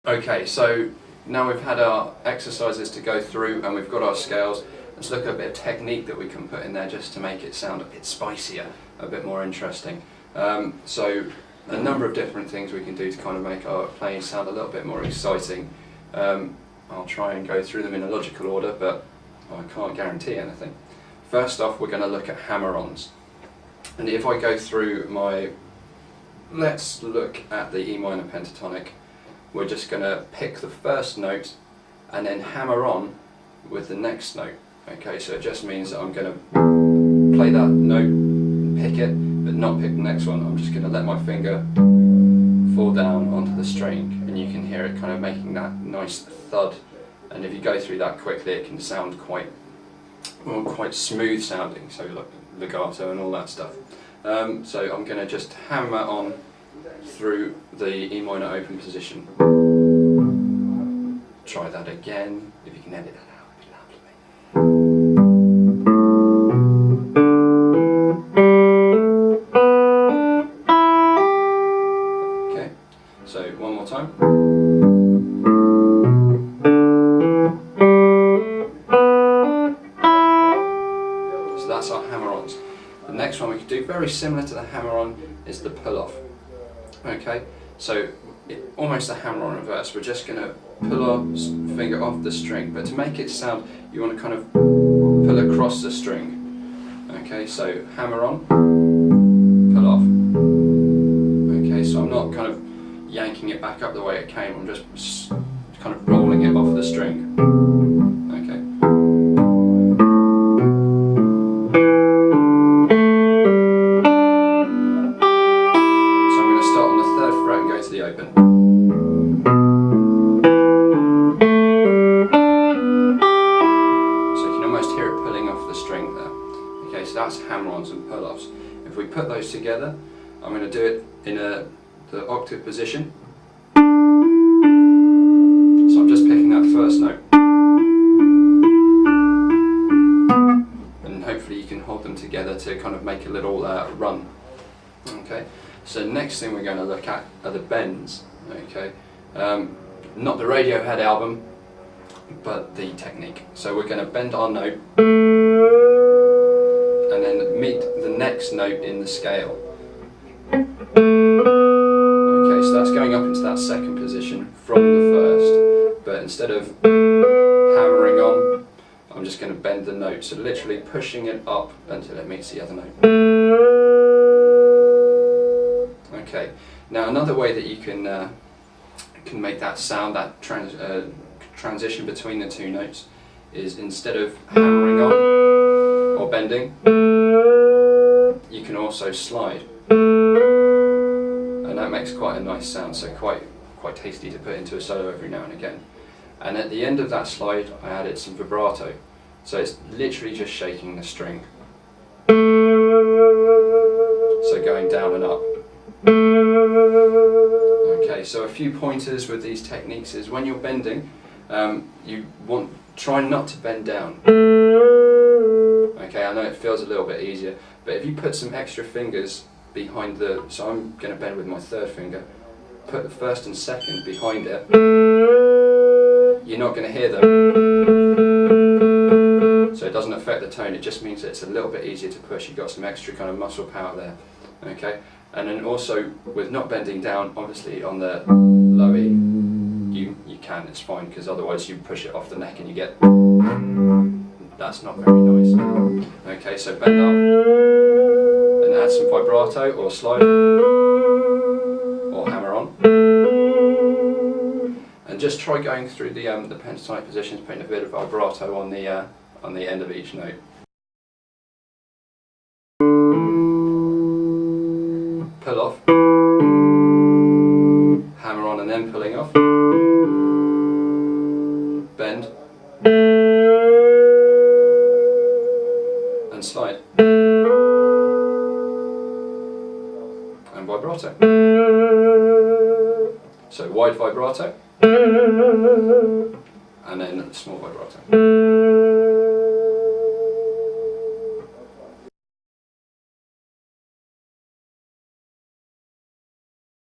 Okay, so now we've had our exercises to go through and we've got our scales. Let's look at a bit of technique that we can put in there just to make it sound a bit spicier, a bit more interesting. So a number of different things we can do to kind of make our playing sound a little bit more exciting. I'll try and go through them in a logical order, but I can't guarantee anything. First off, we're going to look at hammer-ons. And if I go through my... Let's look at the E minor pentatonic. We're just going to pick the first note and then hammer on with the next note. Okay, so it just means that I'm going to play that note, pick it, but not pick the next one. I'm just going to let my finger fall down onto the string, and you can hear it kind of making that nice thud. And if you go through that quickly, it can sound quite smooth sounding, so like legato and all that stuff. So I'm going to just hammer on through the E minor open position. Try that again, if you can edit that out, it'd be lovely. Okay, so one more time. So that's our hammer-ons. The next one we can do, very similar to the hammer-on, is the pull-off. Okay, so almost a hammer-on reverse. We're just going to pull our finger off the string, but to make it sound, you want to kind of pull across the string. Okay, so hammer-on, pull off. Okay, so I'm not kind of yanking it back up the way it came, I'm just kind of rolling it off the string. Okay. The open. So you can almost hear it pulling off the string there. Okay, so that's hammer-ons and pull-offs. If we put those together, I'm going to do it in the octave position. So I'm just picking that first note. And hopefully you can hold them together to kind of make a little run. Okay. So next thing we're going to look at are the bends, okay? Not the Radiohead album, but the technique. So we're going to bend our note and then meet the next note in the scale. Okay, so that's going up into that second position from the first, but instead of hammering on, I'm just going to bend the note, so literally pushing it up until it meets the other note. Okay, now another way that you can make that sound, that transition between the two notes, is instead of hammering on or bending, you can also slide, and that makes quite a nice sound, so quite tasty to put into a solo every now and again. And at the end of that slide I added some vibrato, so it's literally just shaking the string, so going down and up. Okay, so a few pointers with these techniques is when you're bending, try not to bend down. Okay, I know it feels a little bit easier, but if you put some extra fingers behind so I'm going to bend with my third finger, put the first and second behind it, you're not going to hear them. So it doesn't affect the tone, it just means that it's a little bit easier to push, you've got some extra kind of muscle power there. Okay. And then also, with not bending down, obviously on the low E, you can, it's fine, because otherwise you push it off the neck and you get... That's not very nice. Okay, so bend up, and add some vibrato, or slide, or hammer on. And just try going through the pentatonic positions, putting a bit of vibrato on the end of each note. Pull off, hammer on and then pulling off, bend, and slide, and vibrato. So wide vibrato, and then small vibrato.